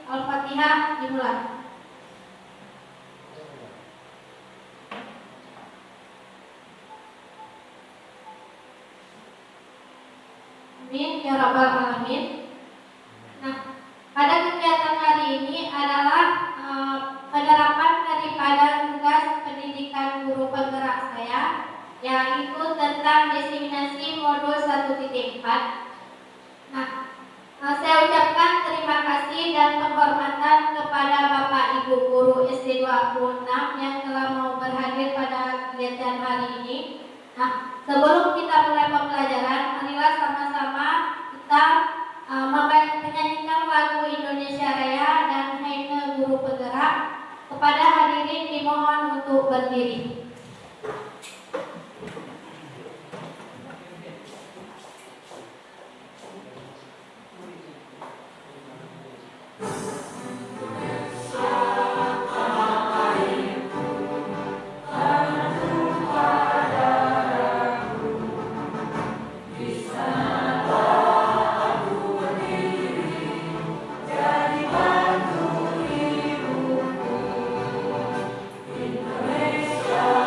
Al-Fatihah dimulai. Amin ya rabbal alamin. Nah, pada kegiatan hari ini adalah penerapan daripada tugas pendidikan guru penggerak saya, yaitu tentang diseminasi modul 1.4. Nah, saya ucapkan terima kasih dan penghormatan kepada Bapak Ibu Guru SD 26 yang telah mau berhadir pada kegiatan hari ini. Nah, sebelum kita mulai pembelajaran, marilah sama-sama kita menyanyikan lagu Indonesia Raya dan himne guru penggerak. Kepada hadirin dimohon untuk berdiri. Indonesia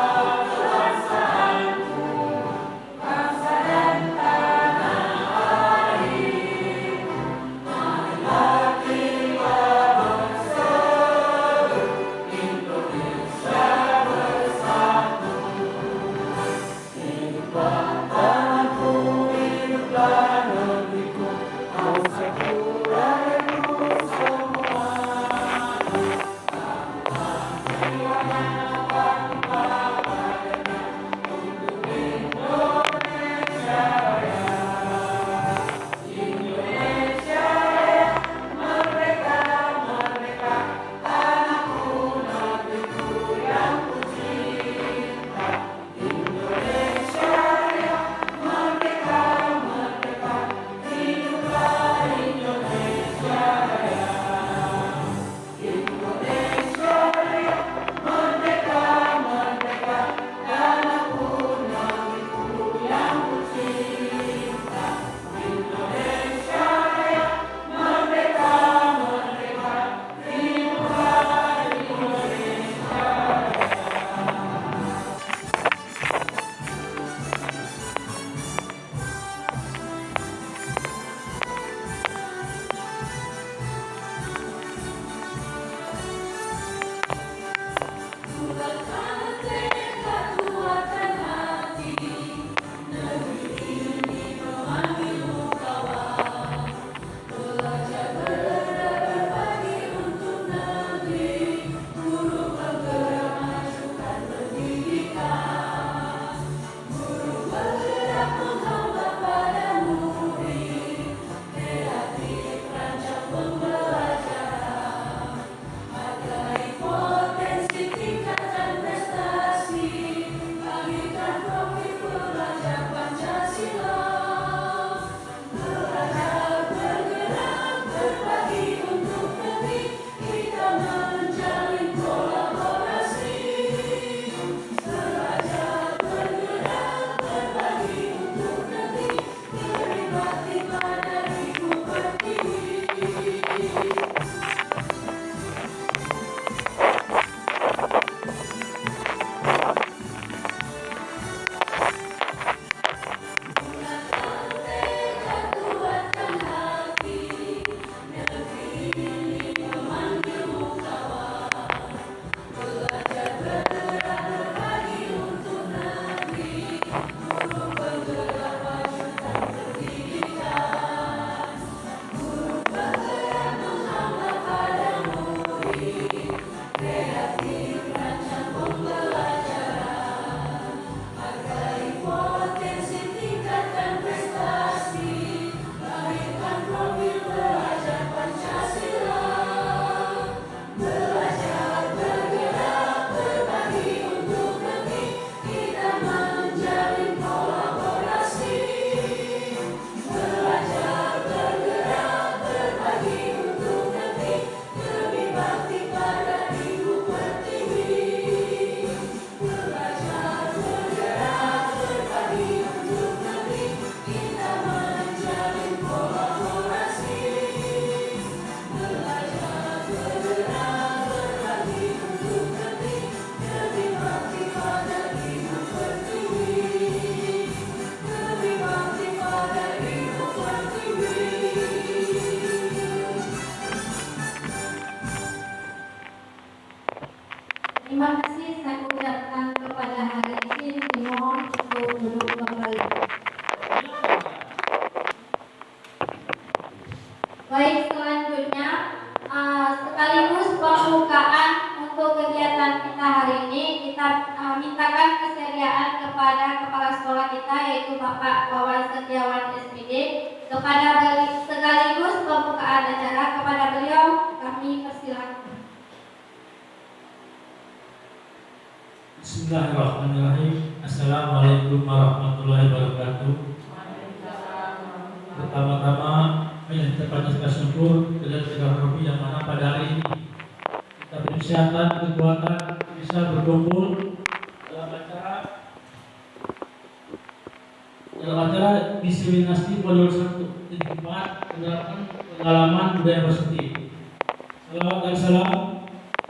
Terima kasih saya ucapkan kepada hari ini, dimohon untuk duduk kembali. Baik, selanjutnya sekaligus pembukaan untuk kegiatan kita hari ini, kita mintakan kesediaan kepada kepala sekolah kita, yaitu Bapak Wawan Setiawan SPD, sekaligus pembukaan acara. Kepada beliau kami persilakan. Bismillahirrahmanirrahim. Assalamualaikum warahmatullahi wabarakatuh. Pertama-tama menyampaikan syukur kepada Rabbi yang mana pada hari ini kita bersihatan kekuatan bisa berkumpul dalam acara diseminasi modul 1 tempat penerapan pengalaman budaya positif. Salawat dan salam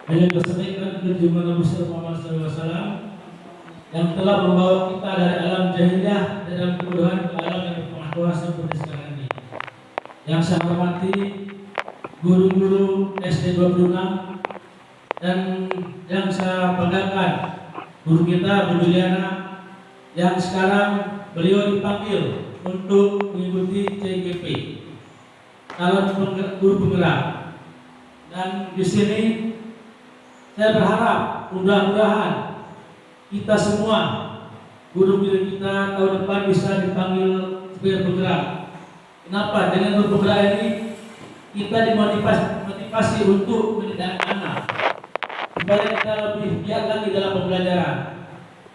hanya tersampaikan ke junjungan Nabi Muhammad SAW yang telah membawa kita dari alam jahiliyah dan dalam kebodohan ke alam yang berpengetahuan seperti sekarang ini. Yang saya hormati guru-guru SD 26 dan yang saya banggakan guru kita Bu Juliana yang sekarang beliau dipanggil untuk mengikuti CGP calon guru penggerak. Dan di sini saya berharap mudah-mudahan kita semua guru-guru kita tahun depan bisa dipanggil sebagai penggerak. Kenapa? Dengan guru penggerak ini kita dimotivasi untuk mendidik anak supaya kita lebih giat lagi dalam pembelajaran.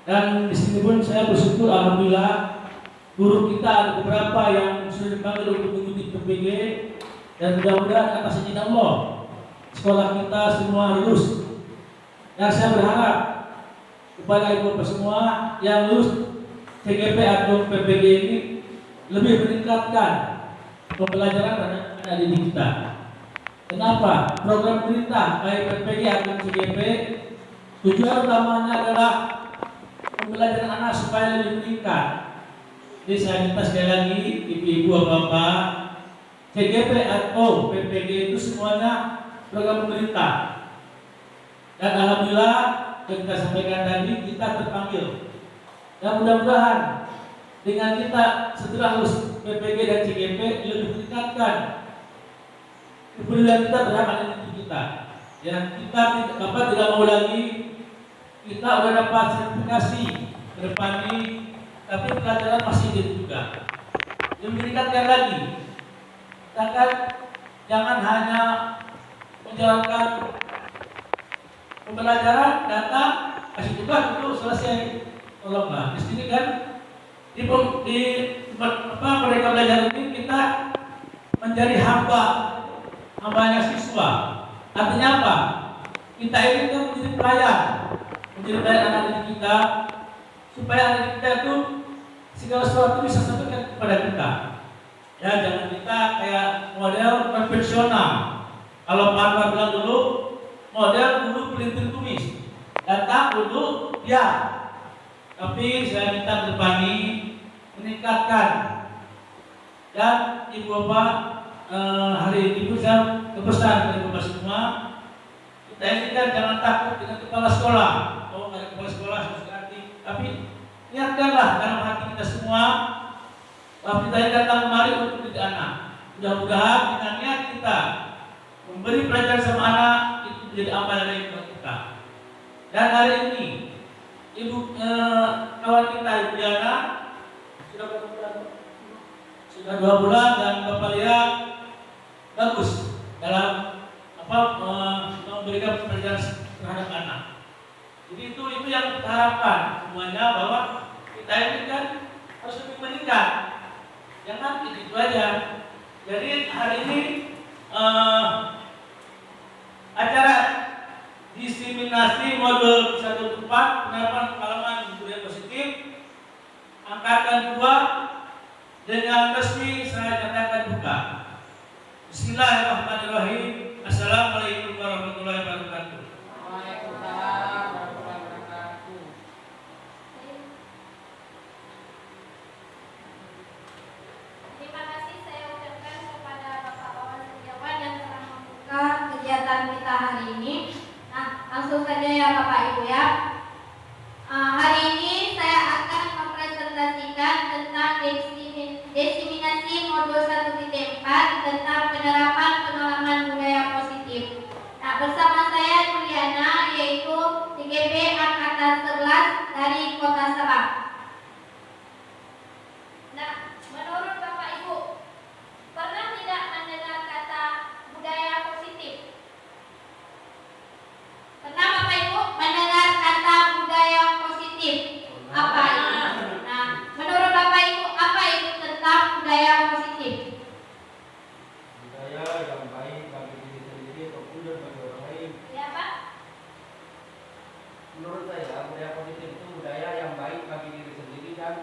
Dan di sini pun saya bersyukur alhamdulillah guru kita ada beberapa yang sudah dipanggil untuk mengikuti PPG dan mudah-mudahan atas izin Allah sekolah kita semua lulus. Dan saya berharap kepada ibu bapak semua yang lulus CGP atau PPG ini lebih meningkatkan pembelajaran anak didik kita. Kenapa? Program pemerintah baik PPG atau CGP tujuan utamanya adalah pembelajaran anak supaya lebih meningkat. Jadi saya minta sekali lagi ibu-ibu bapak CGP atau PPG itu semuanya program pemerintah. Dan alhamdulillah yang kita sampaikan tadi kita terpanggil. Dan mudah-mudahan dengan kita setelah lulus PPG dan CGP lebih meningkatkan kepedulian kita terhadap anak didik kita. Ya, kita tidak mau lagi kita sudah dapat sertifikasi ke depan ini, tapi pelajaran masih gitu juga. Yang meningkatkan lagi, kita kan jangan hanya menjalankan pembelajaran, data, kasih tugas itu selesai. Tolonglah. Di sini kan di mereka belajar ini kita menjadi hambanya siswa. Artinya apa? Kita ini kan menjadi pelayan anak didik kita supaya anak didik kita itu segala sesuatu bisa sampaikan kepada kita. Ya, jangan kita kayak model konvensional. Kalau Pak Anwar bilang dulu model dulu pelintir tumis, data dulu ya. Tapi saya minta ke depan ini meningkatkan. Dan ibu bapak hari ini pun saya kepesan dari bapak semua, kita ini kan jangan takut dengan kepala sekolah. Oh, ada kepala sekolah sekali. Tapi niatkanlah dalam hati kita semua bahwa kita datang kemari untuk didik anak. Mudah-mudahan dengan niat kita memberi pelajaran sama anak itu menjadi amal dari kita. Dan hari ini ibu kawan kita Ibu Diana sudah berapa bulan? Sudah 2 bulan dan Bapak lihat bagus dalam memberikan pelajaran terhadap anak. Jadi itu yang kita harapkan semuanya bahwa kita ini kan harus lebih meningkat. Jangan itu aja. Jadi hari ini acara diseminasi modul 1-4 penerapan pengalaman budaya positif angkatan 2 dengan resmi saya nyatakan buka. Bismillahirrahmanirrahim. Assalamualaikum warahmatullahi wabarakatuh. Waalaikumsalam warahmatullahi wabarakatuh. Terima kasih saya ucapkan kepada Bapak Wawan Setiawan yang telah membuka kegiatan kita hari ini. Nah, langsung langsung saja ya Bapak Ibu ya. Hari ini saya akan mempresentasikan tentang desiminasi modul 1.4 tentang penerapan pengalaman budaya positif. Nah, bersama saya Juliana, yaitu TGB Angkatan 11 dari Kota Sabang. Nah, menurut Bapak Ibu, pernah tidak mendengar kata budaya positif? Pernah Bapak Ibu mendengar kata budaya positif? Apa itu? Nah, menurut Bapak Ibu, apa itu tentang budaya positif? Budaya yang baik bagi diri sendiri ataupun bagi orang lain. Ya Pak? Menurut saya, budaya positif itu budaya yang baik bagi diri sendiri dan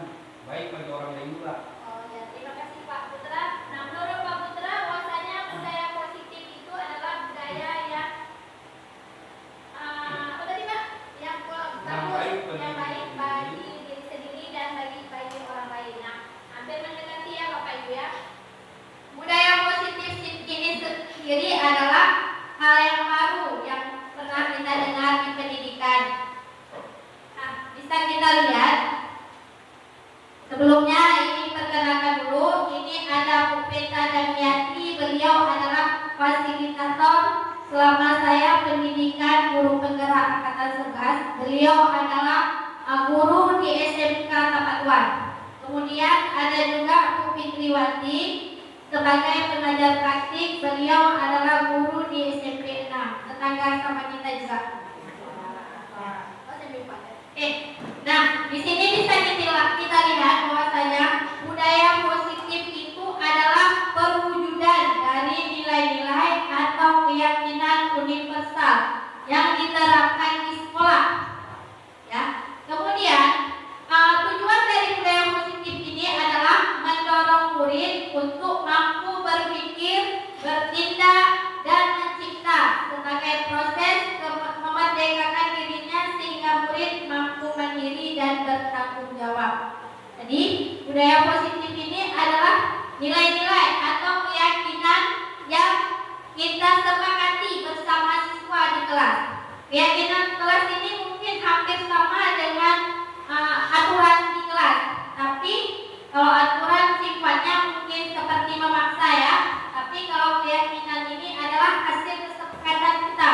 baik bagi orang lain juga. Oh ya, terima kasih Pak Putra. Nah, menurut Pak Putra, bahwasanya budaya positif itu adalah budaya yang apa tadi Pak? Yang bagus, yang baik bagi diri sendiri dan bagi orang lain. Nah, hampir mendekati ya Bapak Ibu ya. Budaya positif ini sendiri adalah hal yang baru yang pernah kita dengar di pendidikan. Nah, bisa kita lihat. Sebelumnya ini perkenalkan dulu, ini ada Bu Peta Damiati, beliau adalah fasilitator selama saya pendidikan guru penggerak angkatan 11. Beliau adalah guru di SMK Tapatuan. Kemudian ada juga Bu Fitriwati sebagai pengajar praktik, beliau adalah guru di SMP 6, tetangga sama kita juga. Nah, di sini bisa kita lihat bahwasanya budaya positif itu adalah perwujudan dari nilai-nilai atau keyakinan universal yang diterapkan di sekolah. Ya. Kemudian tujuan dari budaya positif ini adalah mendorong murid untuk mampu berpikir, bertindak, dan mencipta sebagai proses memerdekakan dirinya sehingga murid mampu mandiri dan bertanggung jawab. Jadi, budaya positif ini adalah nilai-nilai atau keyakinan yang kita sepakati bersama siswa di kelas. Keyakinan kelas ini mungkin hampir sama dengan aturan di kelas, tapi kalau aturan sifatnya mungkin seperti memaksa ya, tapi kalau keyakinan ini adalah hasil kesepakatan kita,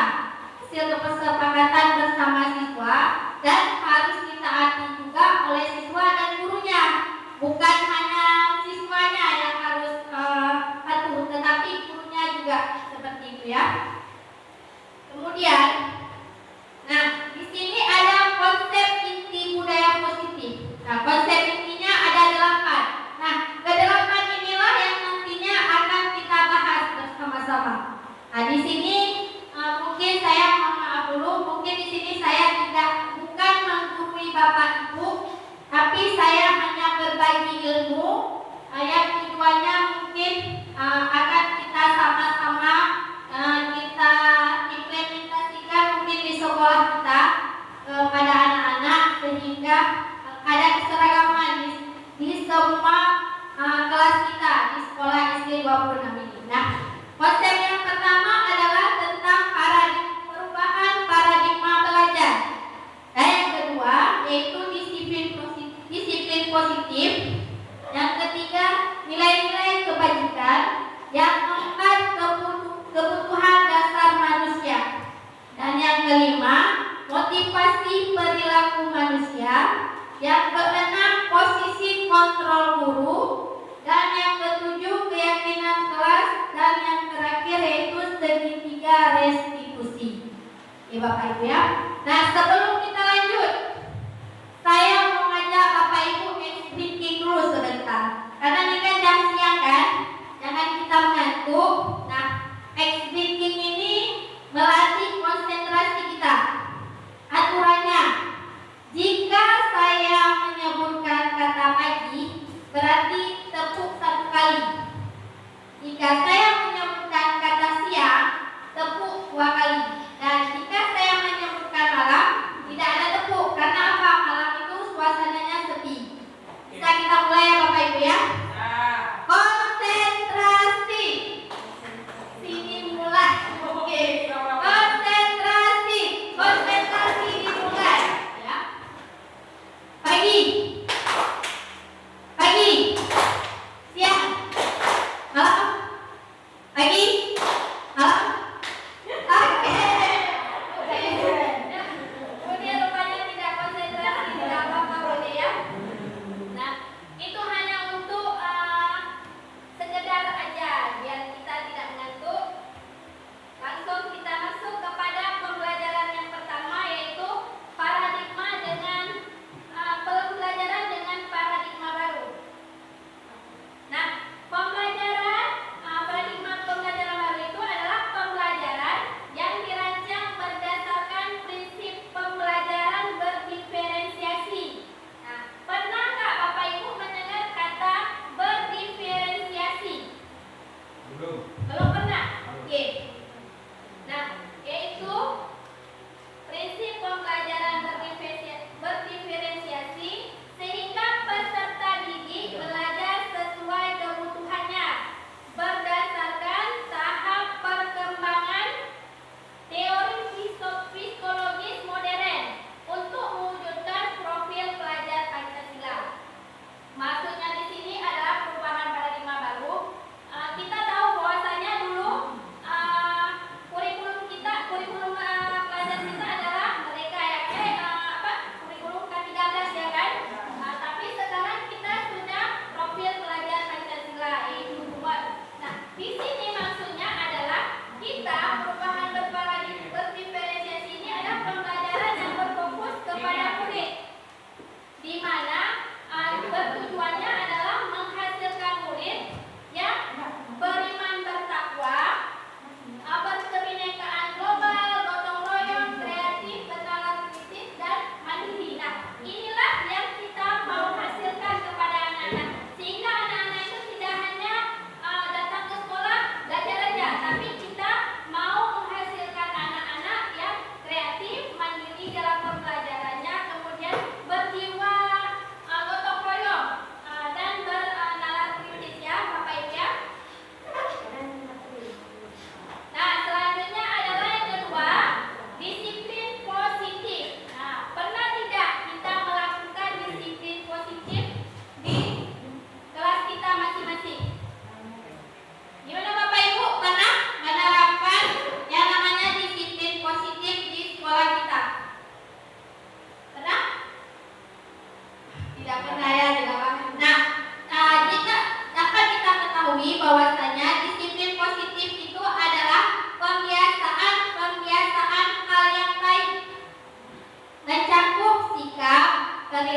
hasil kesepakatan bersama siswa dan harus ditaati juga oleh siswa dan gurunya. Bukan hanya siswanya yang harus patuh, tetapi gurunya juga seperti itu ya. Kemudian, nah di sini ada konsep inti budaya positif. Nah, konsep intinya ada 8. Nah, ke-8 inilah yang nantinya akan kita bahas bersama-sama. Nah, di sini mungkin saya mohon maaf dulu, mungkin di sini saya bukan menggurui Bapak Ibu, tapi saya hanya berbagi ilmu yang tujuannya mungkin akan kita sama-sama kita implementasikan mungkin di sekolah kita pada anak-anak sehingga ada keseragaman di semua kelas kita di sekolah SD 26 ini. Nah, konsep yang pertama adalah tentang perubahan paradigma belajar. Dan yang kedua yaitu disiplin positif. Yang ketiga, nilai-nilai kebajikan. Yang keempat, kebutuhan dasar manusia. Dan yang kelima, motivasi perilaku manusia. Yang keenam, posisi kontrol guru. Dan yang ketujuh, keyakinan kelas. Dan yang terakhir yaitu segitiga restitusi. Ya Bapak Ibu ya. Nah, sebelum kita lanjut, saya mau ngajak Bapak Ibu speaking dulu sebentar. Karena ini kan jam siang kan, jangan kita mengantuk. Nah, speaking ini melatih konsentrasi kita. Aturannya, jika saya menyebutkan kata pagi, berarti tepuk 1 kali. Jika saya menyebutkan kata siang, tepuk 2 kali. Dan jika saya menyebutkan malam, tidak ada tepuk. Karena apa? Malam itu suasananya sepi. Bisa kita mulai ya Bapak Ibu ya? Konsentrasi.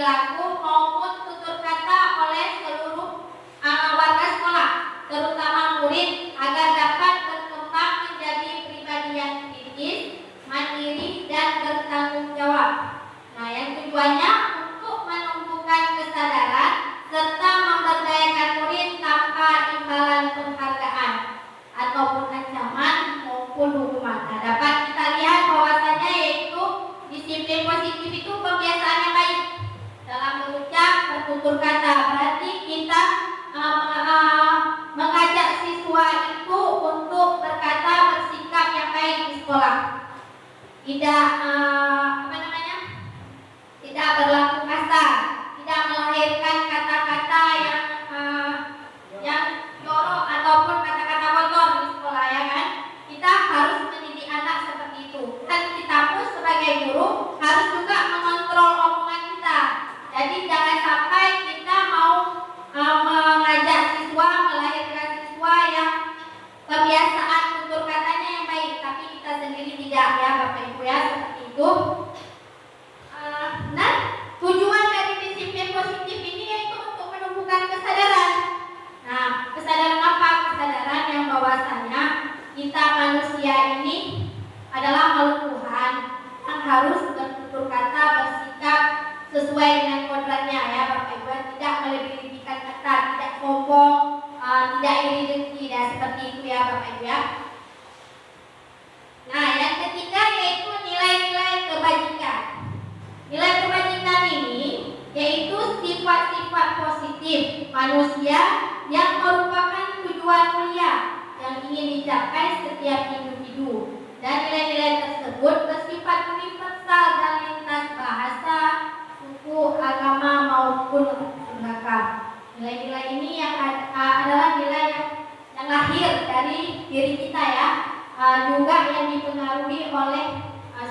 perilaku maupun tutur kata oleh seluruh warga sekolah, terutama murid, agar dapat berkembang menjadi pribadi yang kritis, mandiri, dan bertanggung jawab. Nah, yang tujuannya untuk menumbuhkan kesadaran serta memberdayakan murid tanpa imbalan penghargaan ataupun ancaman maupun hukuman. Nah, dapat kita lihat bahwasanya yaitu disiplin positif itu kebiasaan yang baik dalam berucap, bertutur kata. Berarti kita mengajak siswa itu untuk berkata, bersikap yang baik di sekolah. Tidak tidak berlaku kasar, tidak melahirkan kata-kata yang jorok ataupun kata-kata kotor di sekolah, ya kan? Kita harus mendidik anak seperti itu. Dan kita pun sebagai guru harus juga mengontrol omongan kita. Jadi jangan sampai kita mau mengajak siswa, melahirkan siswa yang kebiasaan tutur katanya yang baik, tapi kita sendiri tidak, ya Bapak Ibu, ya, seperti itu. Nah, tujuan dari disiplin positif ini yaitu untuk menumbuhkan kesadaran. Nah, kesadaran apa? Kesadaran yang bahwasanya kita manusia ini adalah makhluk Tuhan yang harus bertutur kata, bersikap sesuai dengan kodratnya, ya Bapak Ibu, tidak melebih-lebihkan kata, tidak sombong, tidak iri dengki, dan seperti itu, ya Bapak Ibu, ya. Nah, yang ketiga yaitu nilai-nilai kebajikan. Nilai kebajikan ini yaitu sifat-sifat positif manusia yang merupakan tujuan mulia yang ingin dicapai setiap individu. Dan nilai-nilai tersebut bersifat universal dan lintas bahasa, suku, agama maupun agama. Nilai-nilai ini yang adalah nilai yang lahir dari diri kita, ya, juga yang dipengaruhi oleh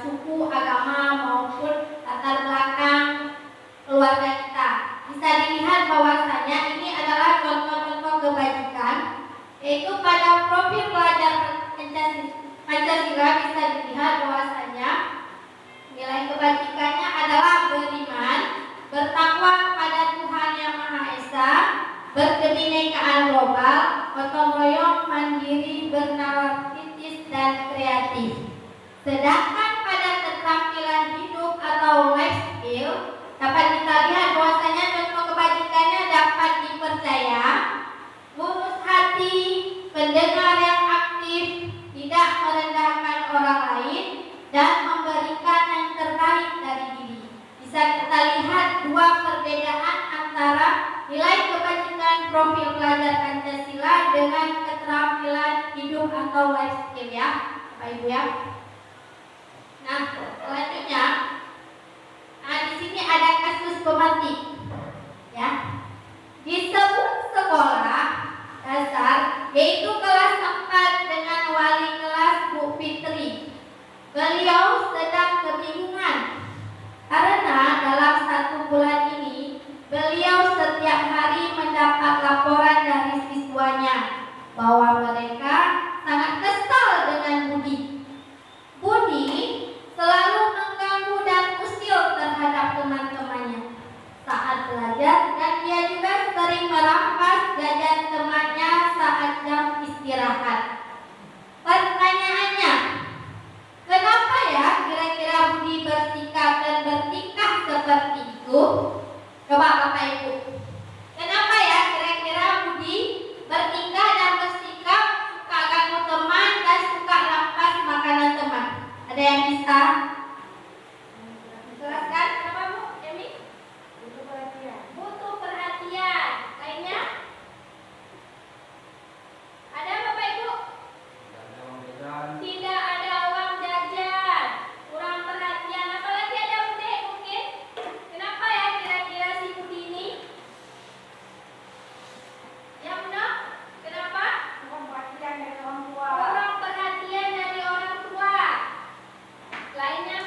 suku, agama maupun latar belakang keluarga kita. Bisa dilihat bahwasanya ini adalah contoh-contoh kebajikan, yaitu pada profil pelajar Pancasila bisa dilihat bahwasanya nilai kebajikannya adalah beriman, bertakwa kepada Tuhan Yang Maha Esa, berkebinekaan global, gotong royong, mandiri, bernalar kritis dan kreatif. Sedangkan pada keterampilan hidup atau life skill dapat kita lihat bahwasanya contoh kebajikannya dapat dipercaya, lurus hati, pendengar yang aktif, tidak merendahkan orang lain, dan memberikan yang terbaik dari diri. Bisa kita lihat dua perbedaan antara nilai kebajikan profil pelajar Pancasila dengan keterampilan hidup atau life skill, ya Bapak Ibu, ya. Nah, selanjutnya, di sini ada kasus pemantik, ya. Di sebuah sekolah dasar, yaitu kelas 4 dengan wali kelas Bu Fitri, beliau sedang kebingungan karena dalam 1 bulan ini beliau setiap hari mendapat laporan dari siswanya bahwa mereka sangat kesal dengan Budi. Budi selalu mengganggu dan usil terhadap teman-temannya saat belajar, dan dia juga sering merampas jajan temannya saat jam istirahat. Pertanyaannya, kenapa ya kira-kira Budi bersikap dan bertingkah seperti itu? Coba Bapak Ibu, kenapa ya kira-kira Budi bertingkah dan bersikap suka ganggu teman dan suka rampas makanan teman? Ada yang bisa jelaskan? Kenapa Bu? Emi? Butuh perhatian. Butuh perhatian. Lainnya? Ada Bapak Ibu? Tidak ada uang jajan. Kurang perhatian. Apalagi ada Bude mungkin? Kenapa ya kira-kira si Budi ini? Ya benar? Kenapa? Kurang perhatian dari orang tua. Kurang perhatian dari orang tua. Lainnya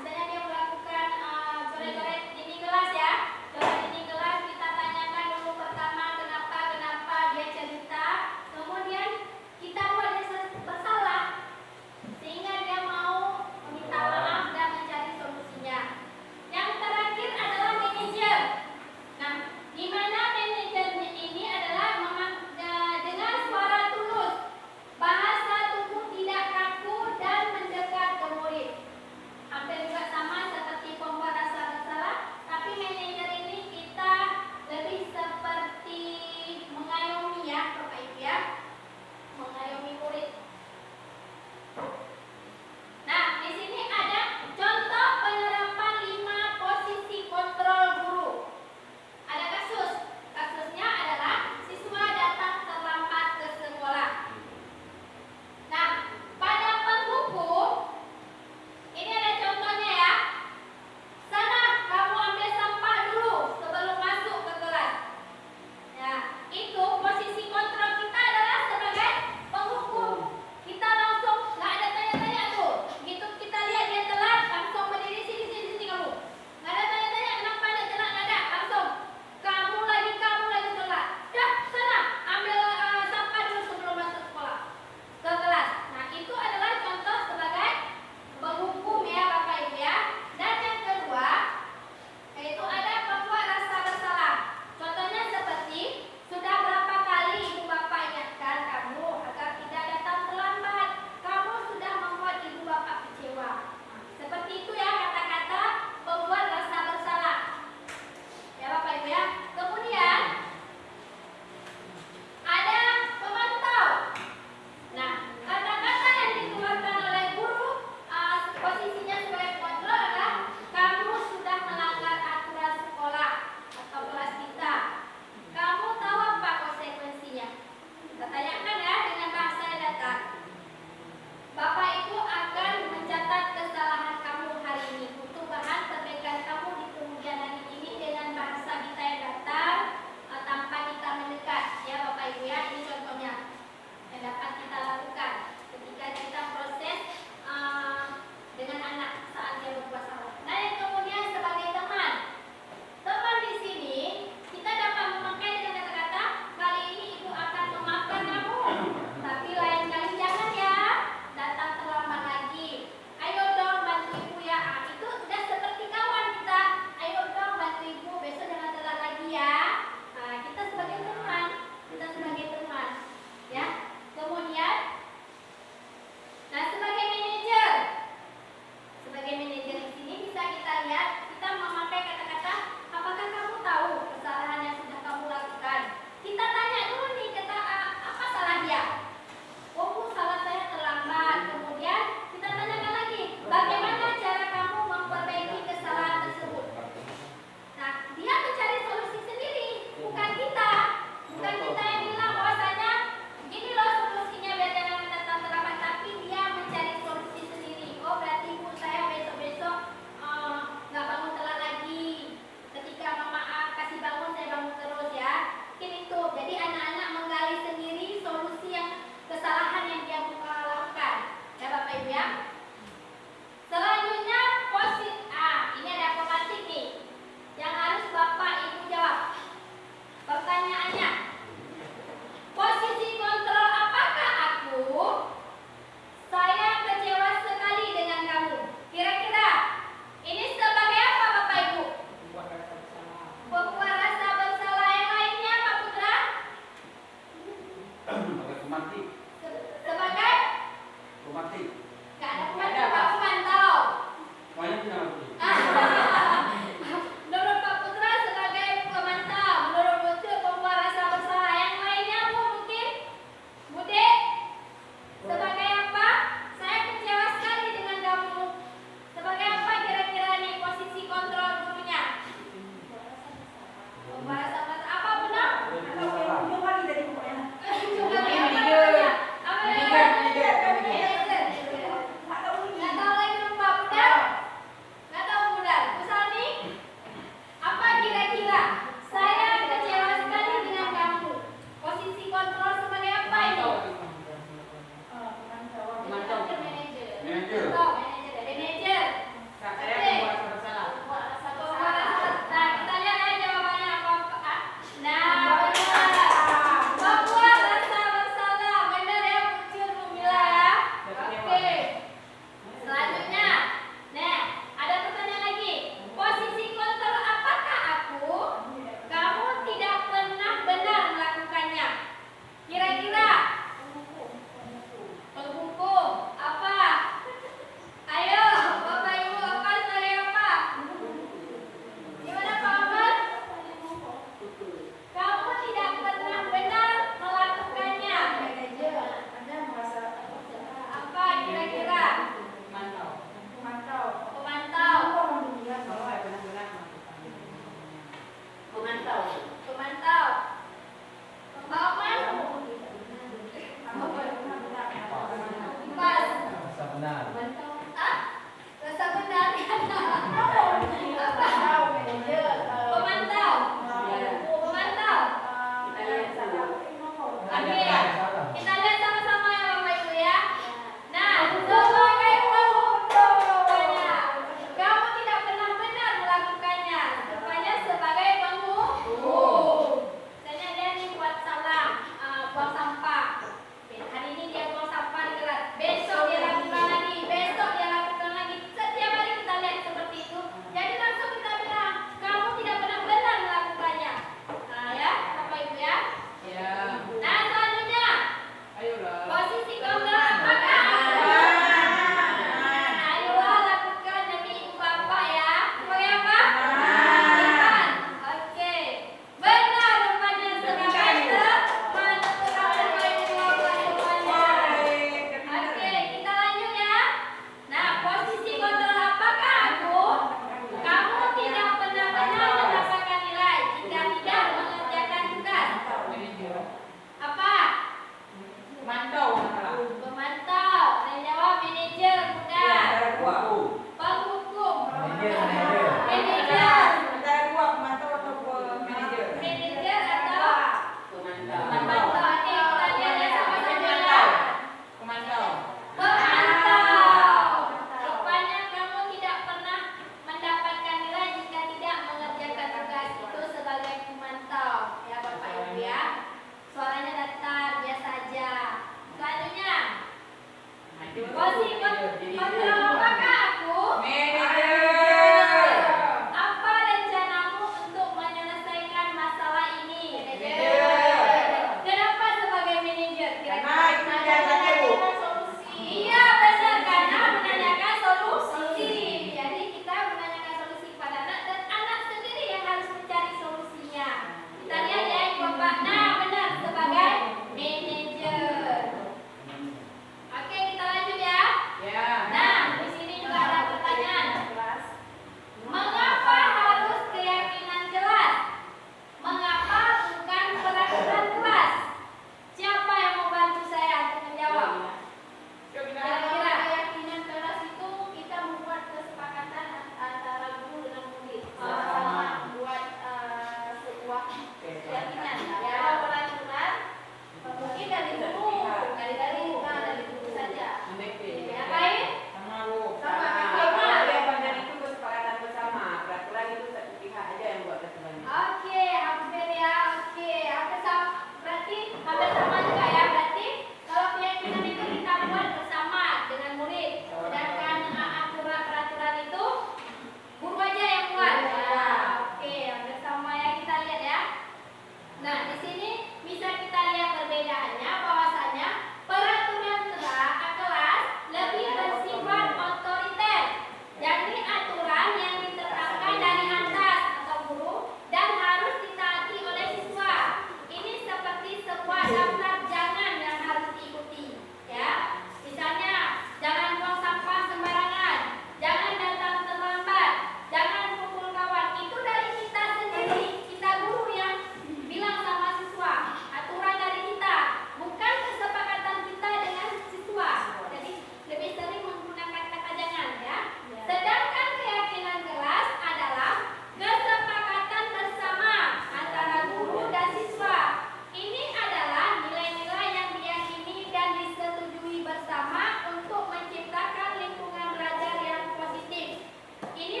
Ini